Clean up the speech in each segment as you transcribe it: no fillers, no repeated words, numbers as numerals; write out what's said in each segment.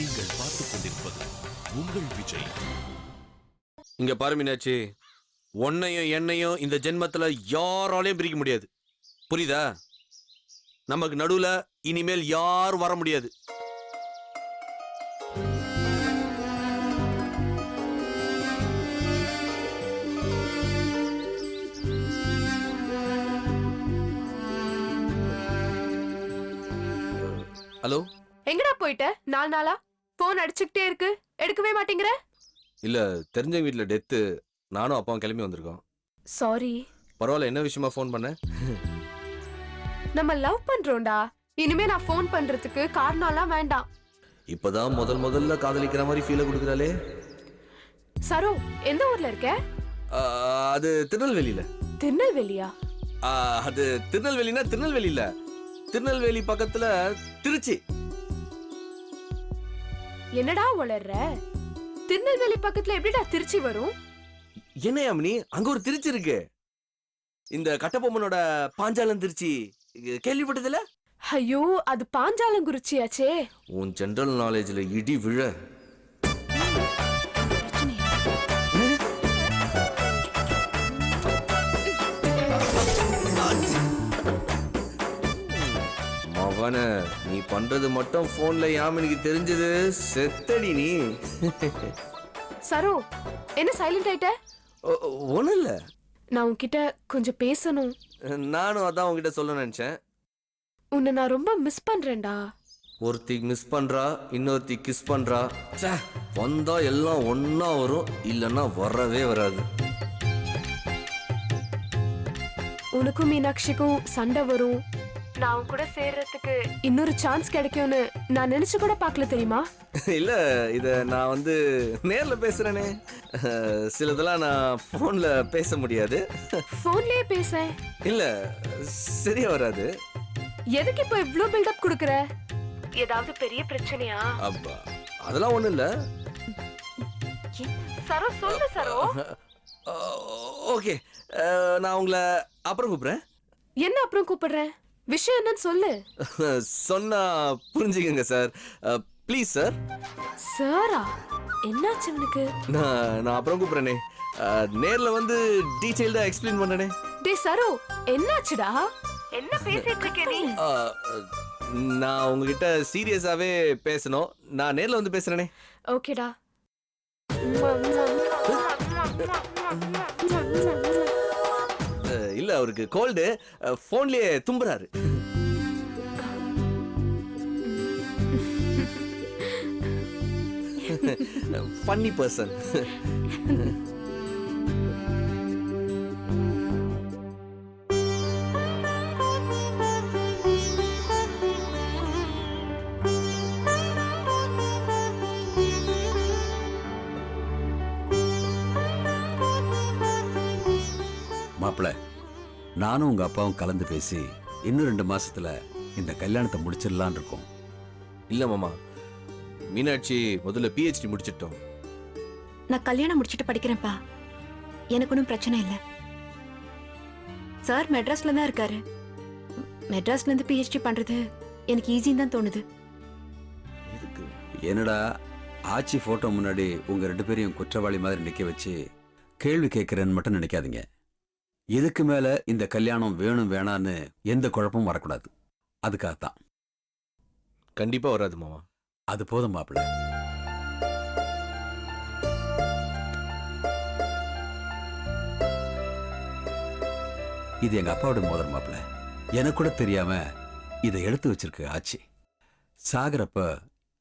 நீங்கள் பார்த்துக் கொண்டிருப்பது உங்கள் விஜய். இங்க பாரு மீனாட்சி, உன்னையும் என்னையும் இந்த ஜென்மத்துல யாராலையும் பிரிக்க முடியாது. புரியுதா? நமக்கு நடுவுல இனிமேல் யாரும் வர முடியாது. ஹலோ, எங்கடா போயிட்ட? 4 நாளா போன் அடிச்சுக்கிட்டே இருக்கு, எடுக்கவே மாட்டேங்கிற. இல்ல தெரிஞ்சவங்க வீட்டுல டெத்து, நானும் அப்பாவும் கிளம்பி வந்திருக்கோம். சாரி. பரவாயில்ல, என்ன விஷயமா ஃபோன் பண்ண? நம்ம லவ் பண்றோம்டா. இனிமே நான் ஃபோன் பண்றதுக்கு காரணம்லாம் வேண்டாம். இப்பதான் முதல்ல காதலிக்கிற மாதிரி ஃபீல கொடுக்குறாளே. சரோ, எந்த ஊர்ல இருக்க? அது திருநெல்வேலியில. திருநெல்வேலியா? அது திருநெல்வேலினா திருநெல்வேலி இல்ல, திருநெல்வேலி பக்கத்துல திருச்சி. என்னடா உளர்ற? திருநெல்வேலி பக்கத்துல எப்படிடா திருச்சி வரும்? என்ன அம்மனி, அங்க ஒரு திருச்சி இருக்கு. இந்த கட்டபொம்மனோட பாஞ்சாலம் திருச்சி கேள்விப்பட்டதில்ல? ஐயோ, அது பாஞ்சாலங்குறிச்சியாச்சே. உன் ஜெனரல் நாலேஜ்ல இடி விழ. மவன, நீ பண்றது மட்டும் போன்ல யாமினிக்கு தெரிஞ்சது, செத்தடி நீ. சரோ, என்ன சைலண்ட் ஆயிட்ட? ஒண்ணும் இல்ல, நான் உன்கிட்ட கொஞ்சம் பேசணும். நானும் அதான் உன்கிட்ட சொல்ல நினைச்சேன். உன்னை நான் ரொம்ப மிஸ் பண்றேன்டா. ஒருத்தி மிஸ் பண்றா, இன்னொருத்தி கிஸ் பண்றா. வந்தா எல்லாம் ஒன்னா வரும், இல்லன்னா வரவே வராது. உனக்கும் மீனாட்சிக்கும் சண்டை வரும், நான் உன் கூட சேர்றதுக்கு இன்னொரு சான்ஸ் கிடைக்கும்னு நான் நினைச்சு கூட பார்க்கல, தெரியுமா? இல்ல, இத நான் நேர்ல பேசுறேனே. சிலதெல்லாம் நான் போன்ல பேச முடியாது. போன்லயே பேச இல்ல, சரியா வராது. எதுக்கு இப்ப இவ்ளோ பில்டப் குடுக்குற? ஏதாவது பெரிய பிரச்சனையா? அப்பா, அதெல்லாம் ஒண்ணு இல்ல. சரோ, சொல்லு சரோ. ஓகே, நான் உங்களை அப்புறம் கூப்பிடுறேன். என்ன அப்புறம் கூப்பிடுறேன்? விஷயம் என்னன்னு சொல்லு. சொன்னா புரிஞ்சுக்கங்க சார், ப்ளீஸ் சார். சாரா, என்னாச்சு உனக்கு? நான் அப்புறம் கூப்பிடுறேனே, நேர்ல டீடைல்டா எக்ஸ்பிளைன் பண்றேனே. டேய் சரோ, என்னாச்சுடா? என்ன பேசிட்டு இருக்க நீ? நான் உங்ககிட்ட சீரியஸாவே பேசணும், நான் நேர்ல பேசுறேனே. ஓகேடா. இல்ல, அவருக்கு கோல்டு, போன்லயே தும்புறாரு. Funny person. மாப்பிள்ள, நானும் உங்க அப்பாவும் கலந்து பேசி இன்னும் 2 மாசத்துல இந்த கல்யாணத்தை முடிச்சிடலான் இருக்கோம். இல்ல மாமா, மீனாட்சி முதல்ல PhD முடிச்சிட்டோம். நான் கல்யாணம் முடிச்சிட்டு படிக்கிறேன்ப்பா, எனக்கு ஒன்றும் பிரச்சனை இல்லை. சார் மெட்ராஸ்ல தான் இருக்காரு. மெட்ராஸ்ல இருந்து PhD பண்றது எனக்கு ஈஸின்னு தான் தோணுது. என்னடா ஆச்சி போட்டோ முன்னாடி உங்க 2 பேரையும் குற்றவாளி மாதிரி நிக்க வச்சு கேள்வி கேட்கிறேன்னு மட்டும் நினைக்காதீங்க. இதுக்கு மேல இந்த கல்யாணம் வேணும் வேணான்னு எந்த குழப்பமும் வரக்கூடாது. அதுக்காகத்தான். கண்டிப்பா வராது மாமா. அது போதும் மாப்பிள்ள. இது எங்க அப்பாவோட மோதிரம் மாப்பிள்ள. எனக்கு கூட தெரியாம இதை எடுத்து வச்சிருக்கு ஆச்சி. சாகரப்ப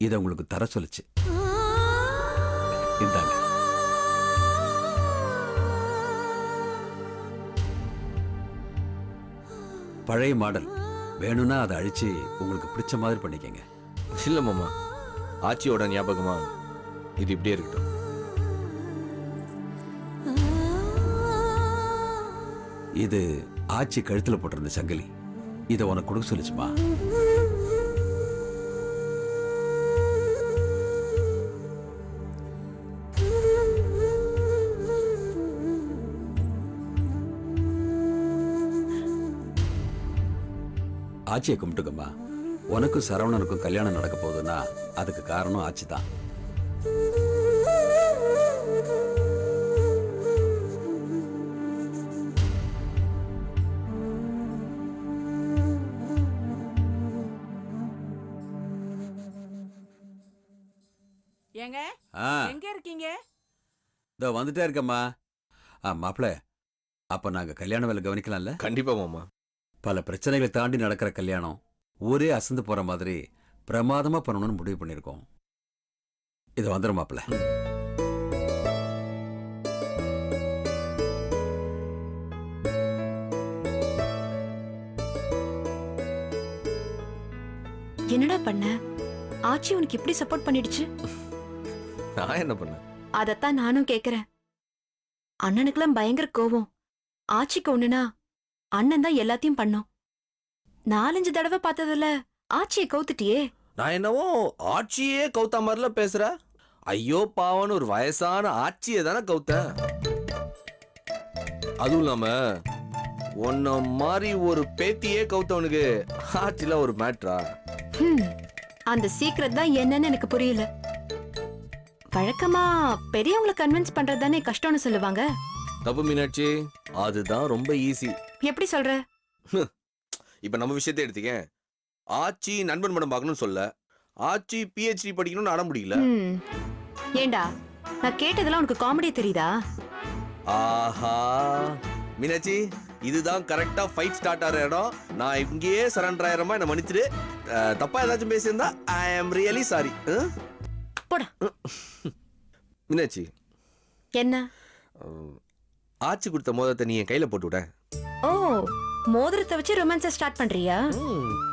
இதை உங்களுக்கு தர சொல்லுச்சு. இந்தாங்க. பழைய மாடல், வேணும்னா அதை அழிச்சு உங்களுக்கு பிடிச்ச மாதிரி பண்ணிக்கங்க. இல்ல மாமா, ஆச்சியோட ஞாபகமா இது இப்படியே இருக்கட்டும். இது ஆச்சி கழுத்துல போட்டிருந்த சங்கிலி. இதை உனக்கு கொடுக்க சொல்லிச்சுமா. ஆச்சியை கும்பிட்டுக்கம்மா. உனக்கும் சரவணனுக்கும் கல்யாணம் நடக்க போகுதுன்னா அதுக்கு காரணம் ஆச்சி தான். ஏங்க ஆ, எங்க இருக்கீங்க? இதோ வந்துட்டே இருக்கம்மா. மாப்பிள்ள, அப்ப நாங்க கல்யாண வேலை கவனிக்கலாம்ல? கண்டிப்பா மாமா. பல பிரச்சனைகளை தாண்டி நடக்கிற கல்யாணம் ஊரே அசந்து போற மாதிரி பிரமாதமா பண்ணணும்னு முடிவு பண்ணிருக்கோம். இது வந்துடும் மாப்பிள்ள. என்னடா பண்ண? ஆச்சி உனக்கு இப்படி சப்போர்ட் பண்ணிடுச்சு? நான் என்ன பண்ணேன்? அதத்தான் நானும் கேக்குறேன். அண்ணனுக்குலாம் பயங்கர கோவம். ஆச்சிக்கு ஒண்ணுனா அண்ணன் தான் எல்லாத்தையும் பண்ணோம். 4-5 தடவை பார்த்ததுல ஆச்சியை கவுத்துட்டியே. நான் என்னவோ ஆட்சியே கவுத்தா மாதிரில பேசுற. ஐயோ பாவன்னு ஒரு வயசான ஆட்சியை தானே கவுத்தேன். அதுவும் இல்லாம உன்ன மாதிரி ஒரு பேத்தியே கவுத்தவனுக்கு ஆட்சியில ஒரு மேட்ரா? அந்த சீக்கிரம் தான் என்னன்னு எனக்கு புரியல. வழக்கமா பெரியவங்களை கன்வின்ஸ் பண்றது தானே கஷ்டம்னு சொல்லுவாங்க. தப்பு மீனாட்சி, அதுதான் ரொம்ப ஈஸி. எப்படி சொல்ற? இப்ப நம்ம விஷயத்தை எடுத்துக்க. ஆச்சி நண்பன் படம் பார்க்கணும்னு சொல்ல, ஆச்சி PhD படிக்கணும்னு அடம் முடியல. ஏண்டா, நான் கேட்டதெல்லாம் உனக்கு காமெடி தெரியுதா? ஆஹா மீனாட்சி, இதுதான் கரெக்டா ஃபைட் ஸ்டார்ட் ஆகிற இடம். நான் இங்கேயே சரண்டர் ஆயிரமா, என்ன மன்னிச்சிரு. தப்பா ஏதாச்சும் பேசியிருந்தா ஐ ஆம் ரியலி சாரி. போடா. மீனாட்சி, என்ன? ஆச்சி கொடுத்த மோதிரத்தை நீ என் கையில போட்டு விட. ஓ, மோதிரத்தை வச்சு ரொமான்ஸ ஸ்டார்ட் பண்றியா?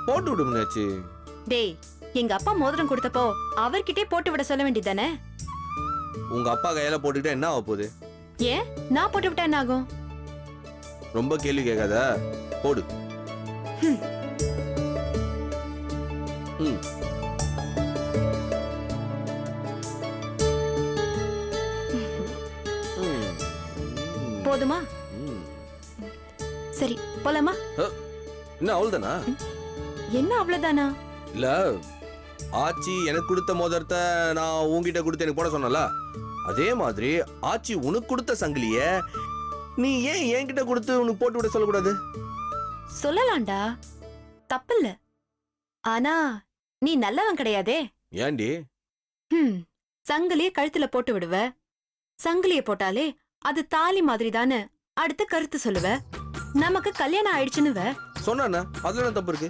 போட்டு விடு மீனாட்சி. டேய், எங்க அப்பா மோதிரம் கொடுத்தப்போ அவர்கிட்டே போட்டு விட சொல்ல வேண்டியதானே? உங்க அப்பா கையில போட்டுக்கிட்டா என்ன ஆக போகுது? ஏன் நான் போட்டு விட்டா என்ன ஆகும்? ரொம்ப கேள்வி கேட்காத, போடு. போதுமா? சரி, போலாமா? என்ன அவ்வளவுதானா? என்ன அவ்வளவுதானா? இல்ல, ஆச்சி எனக்கு கொடுத்த மோதிரத்தை நான் உன்கிட்ட கொடுத்து எனக்கு போட சொன்னல, அதே மாதிரி ஆச்சி உனக்கு கொடுத்த சங்கிலிய நீ ஏன் என்கிட்ட கொடுத்து உனக்கு போட்டு விட சொல்லக்கூடாது? சொல்லலாம்டா, தப்பில்ல. ஆனா நீ நல்லவன் கிடையாதே. ஏண்டி? சங்கிலிய கழுத்துல போட்டு விடுவ. சங்கிலிய போட்டாலே அது தாலி மாதிரி தானே அடுத்து கருத்து சொல்லுவ. நமக்கு கல்யாணம் ஆயிடுச்சுன்னுவ. சொன்னா அதுல என்ன தப்பு இருக்கு?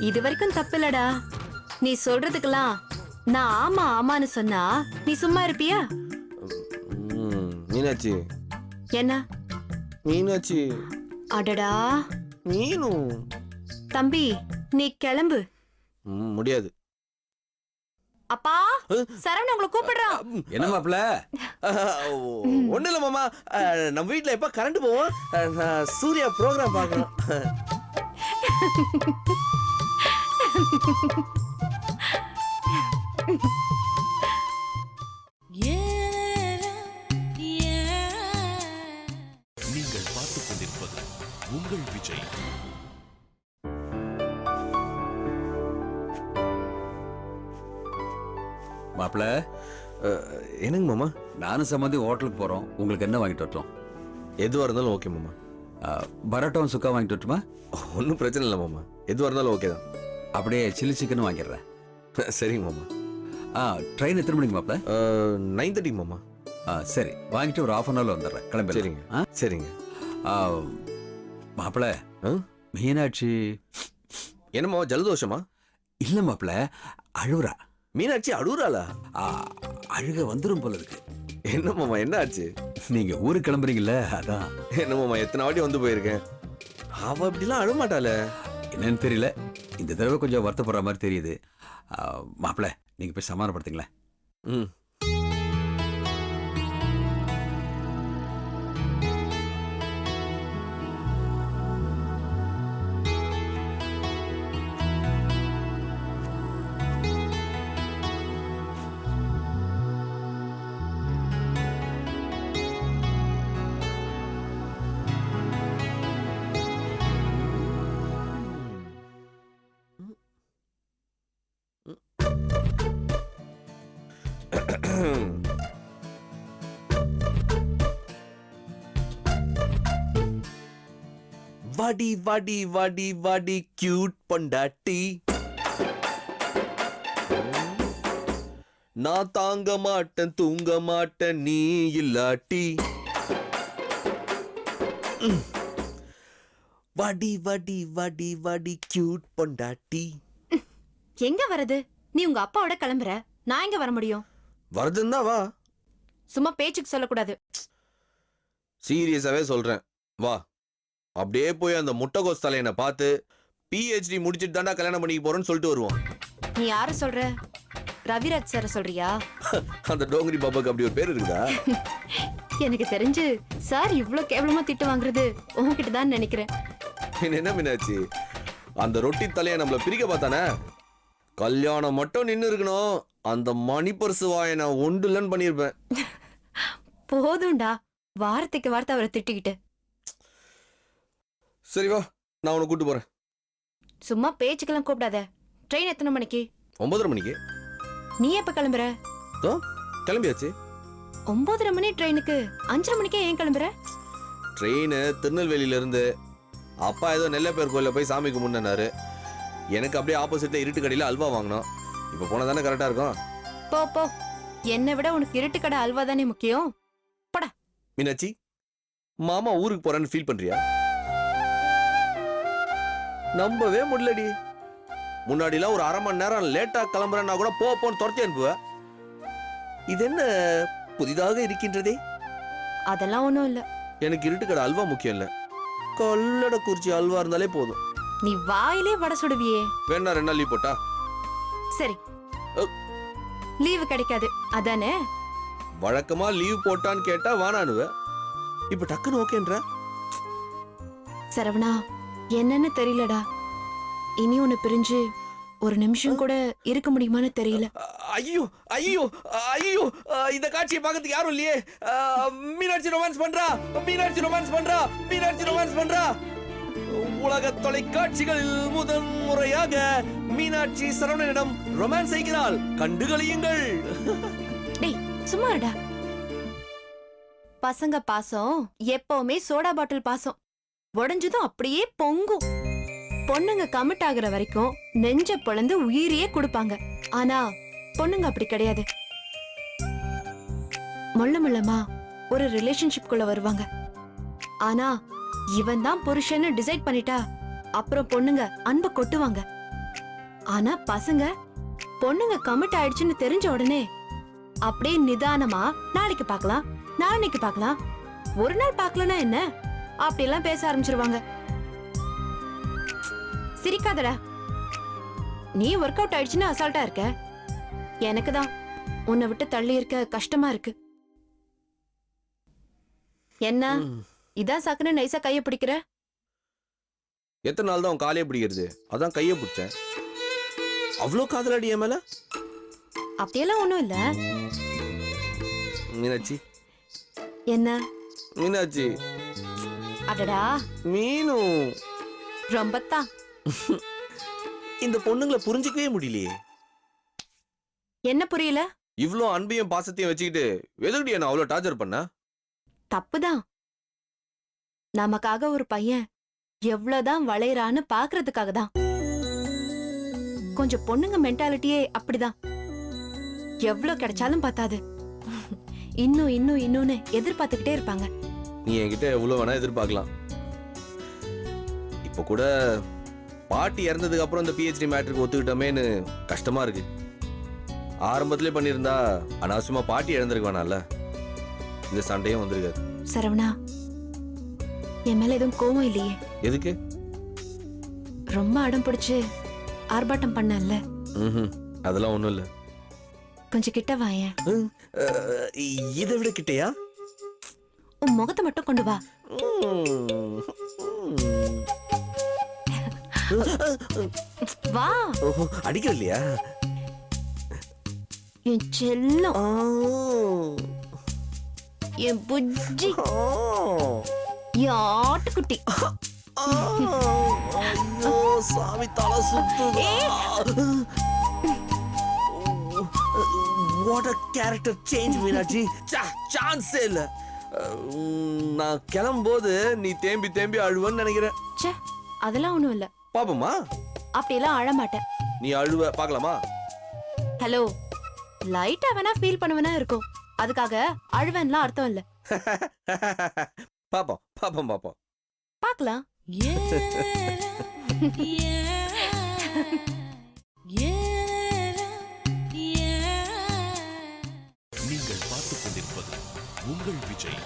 இது வரைக்கும் தப்பில்லடா. நீ சொல்றதுக்கெல்லாம் நான் ஆமா ஆமான்னு சொன்னா நீ சும்மா இருப்பியா? மீனாட்சி. என்ன மீனாட்சி? அடடா நீனும். தம்பி, நீ கிளம்பு. முடியாது. அப்பா, சரவணன் உங்களை கூப்பிடுறான். என்ன மாப்பிள்ள? ஒண்ணு இல்ல மாமா, நம்ம வீட்டுல எப்ப கரண்ட் போவோம், நான் சூர்யா ப்ரோக்ராம் பார்க்கணும். நீங்கள் பார்த்துக் கொண்டிருப்பது உங்கள் விஜய். மாப்பிள்ள, என்னங்க மாமா? நானும் சம்மந்தி ஹோட்டலுக்கு போறோம். உங்களுக்கு என்ன வாங்கிட்டு வரட்டும்? எதுவா இருந்தாலும் ஓகே மாமா. பரோட்டாவும் சுக்கா வாங்கிட்டு வரட்டுமா? ஒன்றும் பிரச்சனை இல்லை மாமா, எதுவாக இருந்தாலும் ஓகே தான். அப்படியே சில்லி சிக்கனும் வாங்கிடுறேன். சரிங்க மாமா. ட்ரெயின் எத்தனை மணிக்கு மாப்பிள்ள? 9:30 மாமா. சரி, வாங்கிட்டு ஒரு 1/2 hour வந்துடுறேன். கிளம்பி. சரிங்க. சரிங்க மாப்பிள்ள. மீனாட்சி என்னம்மா ஜலதோஷமா? இல்ல மாப்பிள்ள, அழுவுறா. மீனாட்சி அழுவுறாளா? அழுக வந்துரும் போல இருக்கு. என்ன மாமா, என்ன ஆச்சு? நீங்க ஊருக்கு கிளம்புறீங்கல்ல, அதான். என்ன மாமா, எத்தனை வாட்டி வந்து போயிருக்கேன், அவ அப்படிலாம் அழுமாட்டாள. என்னன்னு தெரியல, இந்த தடவை கொஞ்சம் வருத்தப்படுற மாதிரி தெரியுது. மாப்பிள்ள, நீங்க போய் சமாதானப்படுத்துங்களேன். ம். வாடி வாடி வாடி வாடி கியூட் பொண்டாட்டி, நான் தாங்க மாட்டேன் தூங்க மாட்டேன் நீ இல்லாட்டி. வாடி வாடி வாடி வாடி கியூட் பொண்டாட்டி. எங்க வரது? நீ உங்க அப்பாவோட கிளம்புற, நான் எங்க வர முடியும்? வருதுன்னா வா. சும்மா பேச்சுக்கு சொல்லக்கூடாது. சீரியஸாவே சொல்றேன், வா. அப்படியே போய் அந்த முட்டைகோஸ் தலையனை பார்த்து PhD முடிச்சிட்டு தாண்டா கல்யாணம் பண்ணிக்க போறேன்னு சொல்லிட்டு வருவோம். நீ யார சொல்ற? ரவிராஜ் சார சொல்றியா? அந்த டோங்கரி பாபாக்கு அப்படி ஒரு பேர் இருக்குதா? எனக்கு தெரிஞ்சு சார் இவ்ளோ கேவலமா திட்டு வாங்குறது உன்கிட்ட தான் நினைக்கிறேன். என்ன மீனாச்சு, அந்த ரொட்டி தலையை நம்மள பிரிக்க பார்த்தானே. கல்யாணம் மட்டும் நின்னு இருக்கணும், அந்த மணிப்பரிசு வாயை நான் ஒண்டுலன்னு பண்ணியிருப்பேன். போதும்டா, வார்த்தைக்கு வார்த்தை அவரை திட்டிக்கிட்டு. சரி வா, நான் உன்னை கூட்டு போறேன். சும்மா பேச்சுக்கெல்லாம் கூப்பிடாத. ட்ரெயின் எத்தனை மணிக்கு? 9:30 மணிக்கு. நீ எப்ப கிளம்புற? கிளம்பியாச்சு. 9:30 மணி ட்ரெயினுக்கு 5:30 மணிக்கே ஏன் கிளம்புற? ட்ரெயின் திருநெல்வேலியில இருந்து. அப்பா ஏதோ நெல்லைப்பேர் கோயில போய் சாமி கும்பிடுனாரு. எனக்கு அப்படியே ஆப்போசிட்ல இருட்டு கடையில அல்வா வாங்கினோம். இப்ப போனா தானே கரெக்டா இருக்கும். போ போ, என்னை விட உனக்கு இருட்டு கடை அல்வா தானே முக்கியம். போடா. மீனாட்சி, மாமா ஊருக்கு போறேன்னு ஃபீல் பண்றியா? நம்பவே முடியலடி. முன்னாடிலாம் ஒரு 1/2 மணி நேரம் லேட்டா கிளம்புறேன்னா கூட போன்னு துரத்தி அனுப்புவ. இது என்ன புதிதாக இருக்கின்றதே? அதெல்லாம் ஒண்ணும் இல்ல. எனக்கு இருட்டு கடை அல்வா முக்கியம் இல்ல, கல்லட குறிச்சி அல்வா இருந்தாலே போதும். நீ வாயிலே வடை சுடுவியே. வேணா 2 நாள் லீவ் போட்டா? சரி, லீவு கிடைக்காது அதானே? வழக்கமா லீவ் போட்டான்னு கேட்டா வானானுவ, இப்ப டக்குன்னு ஓகேன்ற. சரவணா, என்னன்னு தெரியலடா. இனி உன்னை பிரிஞ்சு ஒரு நிமிஷம் கூட இருக்க முடியுமான்னு தெரியல. ஐயோ ஐயோ ஐயோ, இந்த காட்சியை பார்க்கறதுக்கு யாரும் இல்லையே. மீனாட்சி ரொமான்ஸ் பண்றா, மீனாட்சி ரொமான்ஸ் பண்றா, மீனாட்சி ரொமான்ஸ் பண்றா. உலக தொலைக்காட்சிகளில் முதன் முறையாக மீனாட்சி சரவணனிடம் ரொமான்ஸ் செய்கிறாள், கண்டுகளியுங்கள். டேய் சும்மா இருடா. பசங்க பாசம் எப்பவுமே சோடா பாட்டில் பாசம், உடைஞ்சதும் அப்படியே பொங்கும். பொண்ணுங்க கமிட் ஆகுற வரைக்கும் நெஞ்ச பொளந்து உயிரியே கொடுப்பாங்க. ஆனா பொண்ணுங்க அப்படி கிடையாது. முள்ள முள்ளமா ஒரு ரிலேஷன்ஷிப் குள்ள வருவாங்க. ஆனா இவன் தான் புருஷன்னு டிசைட் பண்ணிட்டா அப்புறம் பொண்ணுங்க அன்பு கொட்டுவாங்க. ஆனா பசங்க பொண்ணுங்க கமிட் ஆயிடுச்சுன்னு தெரிஞ்ச உடனே அப்படியே நிதானமா நாளைக்கு பார்க்கலாம், நாளைக்கு பார்க்கலாம், ஒரு நாள் பார்க்கலன்னா என்ன, அப்படியெல்லாம் பேச ஆரம்பிச்சிருவாங்க. சிரிக்காதடா. நீ ஒர்க் அவுட் ஆயிடுச்சுன்னு அசால்ட்டா இருக்க. எனக்கு தான் உன்னை விட்டு தள்ளி இருக்க கஷ்டமா இருக்கு. என்ன இதான் சாக்குன்னு நைசா கைய பிடிக்கிற? எத்தனை நாள் தான் உன் காலையே பிடிக்கிறது, அதான் கையை பிடிச்சேன். அவ்வளோ காதலடி என் மேல? அப்படியெல்லாம் ஒண்ணும் இல்ல. மீனாட்சி. என்ன மீனாட்சி? அடடா மீனு. ரொம்பத்தான். இந்த பொண்ணுங்களை புரிஞ்சிக்கவே முடியலையே. என்ன புரியல? இவ்ளோ அன்பையும் பாசத்தையும் வச்சுக்கிட்டு எதுக்கிட்டே நான் அவ்வளோ டார்ச்சர் பண்ண? தப்புதான். நமக்காக ஒரு பையன் எவ்வளவுதான் வளையறான்னு பாக்குறதுக்காக தான். கொஞ்சம் பொண்ணுங்க மென்டாலிட்டியே அப்படிதான். எவ்வளவு கிடைச்சாலும் பத்தாது, இன்னும் இன்னும் இன்னொன்னு எதிர்பார்த்துக்கிட்டே இருப்பாங்க. நீ என்கிட்ட எவ்வளவு வேணா எதிர்பார்க்கலாம். இப்ப கூட பாட்டி இறந்ததுக்கு அப்புறம் இந்த PhD மேட்ருக்கு ஒத்துக்கிட்டோமேன்னு கஷ்டமா இருக்கு. ஆரம்பத்திலே பண்ணியிருந்தா அனாவசியமா பாட்டி இழந்திருக்க வேணாம்ல, இந்த சண்டையும் வந்திருக்காது. சரவணா, என் மேல எதுவும் கோவம் இல்லையே? எதுக்கு? ரொம்ப அடம் பிடிச்சு ஆர்ப்பாட்டம் பண்ணல. அதெல்லாம் ஒண்ணும் இல்ல. கொஞ்சம் கிட்ட வாயேன். இதை விட கிட்டையா? உன் முகத்தை மட்டும் கொண்டு வா. வா. அடிக்கிற இல்லையா? என் செல்லம், என் புஜ்ஜி, என் ஆட்டுக்குட்டி. ஐயோ சாமி, தலை சுத்துது. What a character change Meenakshi. சான்ஸே இல்ல. நான் கிளம்பும்போது நீ தேம்பி தேம்பி அழுவன்னு நினைக்கிறேன். ச்சே, அதெல்லாம் ஒண்ணும் இல்ல. பாப்போமா? அப்படியெல்லாம் அழ மாட்டேன். நீ அழுவ பார்க்கலாமா? ஹலோ, லைட்டா வேணா ஃபீல் பண்ணுவேனா இருக்கும். அதுக்காக அழுவேன்லாம் அர்த்தம் இல்ல. பாப்போம் பாப்போம் பாப்போம். பார்க்கலாம். நீங்கள் பார்த்துக் கொண்டிருப்பது உங்கள் விஜய்.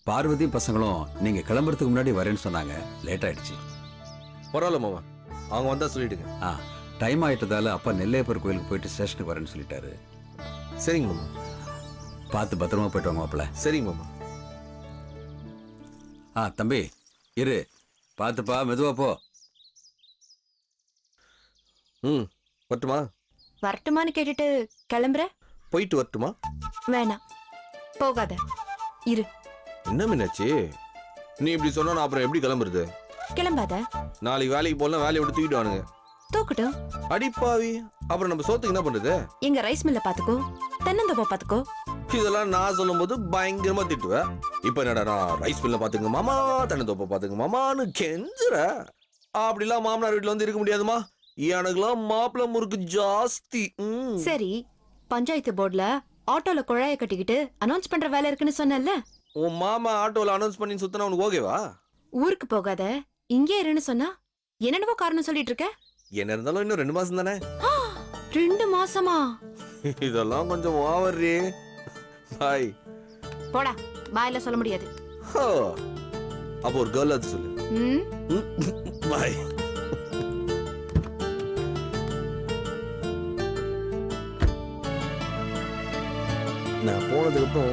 பார்வதி பசங்களும் நீங்க கிளம்புறதுக்கு முன்னாடி வரேன்னு சொன்னாங்க. லேட் ஆயிடுச்சு. பரவாயில்ல மாமா, அவங்க வந்தா சொல்லிடுங்க. டைம் ஆயிட்டதால அப்பா நெல்லையப்பர் கோயிலுக்கு போயிட்டு ஸ்டேஷனுக்கு வரேன்னு சொல்லிட்டாரு. சரிங்க மாமா. பார்த்து பத்திரமா போயிட்டு வாங்க மாப்பிள்ள. சரிங்க மாமா. தம்பி இரு, பார்த்துப்பா, மெதுவா போ. வரட்டுமா? வரட்டுமான்னு கேட்டுட்டு கிளம்புற? போயிட்டு வரட்டுமா? வேணாம், போகாத, இரு. என்ன மீனாட்சி, நீ இப்படி சொன்னா நான் அப்புறம் எப்படி கிளம்புறது? கிளம்பாத. நாளைக்கு வேலைக்கு போலாம், வேலையை விட்டு தூக்கிட்டு வானுங்க. தூக்கட்டும். அடிப்பாவி, அப்புறம் நம்ம சோத்துக்கு என்ன பண்றது? எங்க ரைஸ் மில்ல பாத்துக்கோ, தென்னந்தோப்ப பாத்துக்கோ. இதெல்லாம் நான் சொல்லும் போது பயங்கரமா திட்டுவேன். இப்ப என்னடா நான் ரைஸ் மில்ல பாத்துங்க மாமா, தென்னந்தோப்ப பாத்துங்க மாமான்னு கெஞ்சுற. அப்படிலாம் மாமனார் வீட்டுல வந்து இருக்க முடியாதுமா. எனக்குலாம் மாப்பிள்ள முறுக்கு ஜாஸ்தி. சரி, பஞ்சாயத்து போர்டுல ஆட்டோல குழாய கட்டிக்கிட்டு அனௌன்ஸ் பண்ற வேலை இருக்குன்னு சொன்னல. உன் மாமா ஆட்டோல அனௌன்ஸ் பண்ணி சுத்தினா உனக்கு ஓகேவா? ஊருக்கு போகாத, இங்கே இருன்னு சொன்னா என்னென்னவோ காரணம் சொல்லிட்டு இருக்க. என்ன இருந்தாலும் இன்னும் 2 மாசம் தானே. 2 மாசமா? இதெல்லாம் கொஞ்சம் ஓவர்ரே. பாய். போடா, பாயில சொல்ல முடியாது. அப்போ ஒரு கேர்ள் அது சொல்லு. பாய். நான் போனதுக்கு அப்புறம்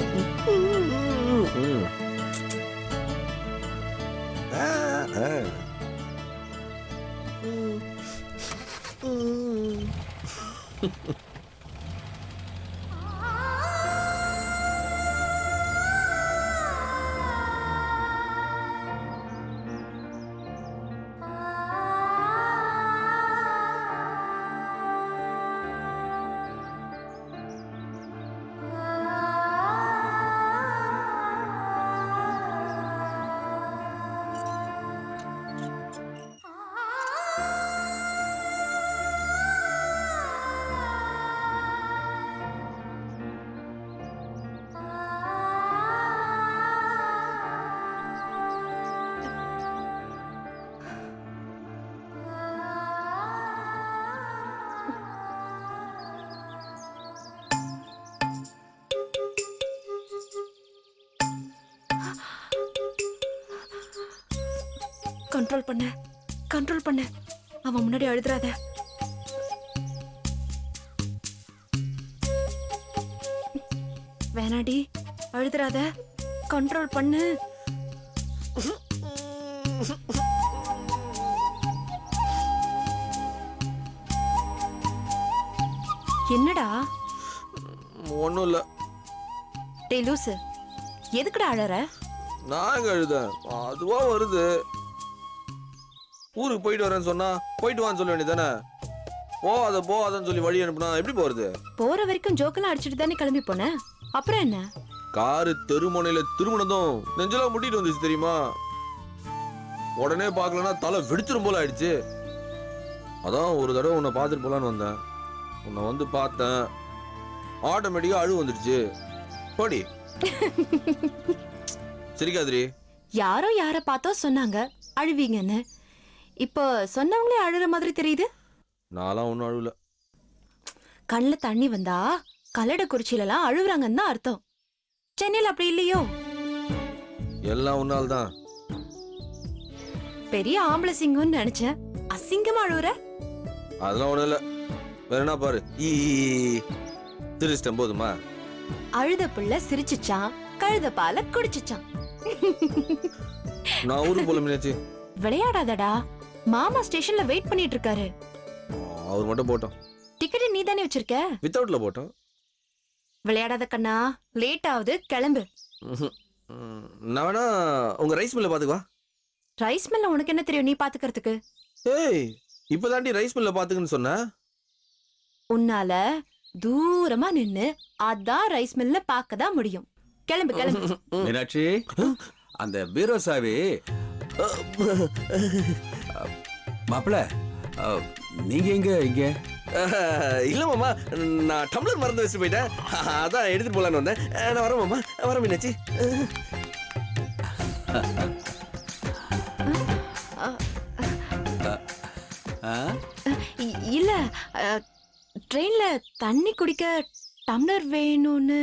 கண்ட்ரோல் பண்ண. அவன் முன்னாடி அழுதுறாத. வேணாடி, அழுதுறாத, கண்ட்ரோல் பண்ணு. என்னடா? ஒண்ணும் இல்ல. டேய் லூசு, எதுக்குடா அழற? நான் அழுதேன், அதுவா வருது. ஊருக்கு போயிட்டு வரேன்னு சொன்னா போயிட்டு வான்னு சொல்ல வேண்டியதானே. போகாதன்னு சொல்லி வழி அனுப்புனா எப்படி போறது? போற வரைக்கும் ஜோக்கெல்லாம் அடிச்சுட்டு தானே கிளம்பி போன, அப்புறம் என்ன? காரு தெருமுனையில திருமணதும் நெஞ்செல்லாம் முட்டிட்டு வந்துச்சு தெரியுமா. உடனே பார்க்கலன்னா தலை வெடிச்சிரும் போல ஆயிடுச்சு. அதான் ஒரு தடவை உன்னை பார்த்துட்டு போலான்னு வந்தேன். உன்னை வந்து பார்த்தேன், ஆட்டோமேட்டிக்கா அழுவு வந்துடுச்சு. போடி. சரிக்காதிரி. யாரோ யார பார்த்தோ சொன்னாங்க அழுவீங்கன்னு. இப்போ சொன்னவங்களே அழுற மாதிரி தெரியுது. நான்லாம் ஒன்னும் அழுவல. கண்ணுல தண்ணி வந்தா கல்லடக்குறிச்சியில எல்லாம் அழுகுறாங்கன்னு தான் அர்த்தம். சென்னையில அப்படி இல்லையோ? எல்லாம் உன்னால தான். பெரிய ஆம்பளை சிங்கம்னு நினைச்சேன், அசிங்கமா அழுகுற. அதெல்லாம் ஒண்ணும் இல்ல. வேற என்ன பாரு. திருஷ்டம் போதுமா? அழுத புள்ள சிரிச்சுச்சான், கழுத பால குடிச்சுச்சான். நான் ஊருக்கு போல மீனாச்சு. விளையாடாதடா, மாமா ஸ்டேஷன்ல வெயிட் பண்ணிட்டு இருக்காரு. அவர் மட்டும் போட்டோம். டிக்கெட் நீ தானே வச்சிருக்க? வித்தவுட்ல போட்டோம். விளையாடாத கண்ணா, லேட் ஆகுது, கிளம்பு. நான் வேணா உங்க ரைஸ் மில்ல பாத்துக்குவா. ரைஸ் மில்ல உனக்கு என்ன தெரியும் நீ பாத்துக்கிறதுக்கு? ஏய், இப்பதாண்டி ரைஸ் மில்ல பாத்துக்குன்னு சொன்ன. உன்னால தூரமா நின்னு அதான் ரைஸ் மில்ல பார்க்கதான் முடியும். கிளம்பு கிளம்பு. மீனாட்சி, அந்த பீரோ சாவி. மாப்பிள, நீங்க எங்க இங்க? இல்ல மாமா, நான் டம்ளர் மறந்து வச்சு போயிட்டேன். அதான் எடுத்துட்டு போலான்னு வந்தேன். நான் வரேன் மாமா, வரேன் மீனாட்சி. இல்ல, ட்ரெயின்ல தண்ணி குடிக்க டம்ளர் வேணும்னு.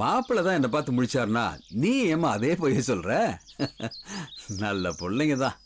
மாப்பிள்ள தான் என்ன பார்த்து முடிச்சாருனா நீ ஏமா அதே போய் சொல்ற? நல்ல பிள்ளைங்க தான்.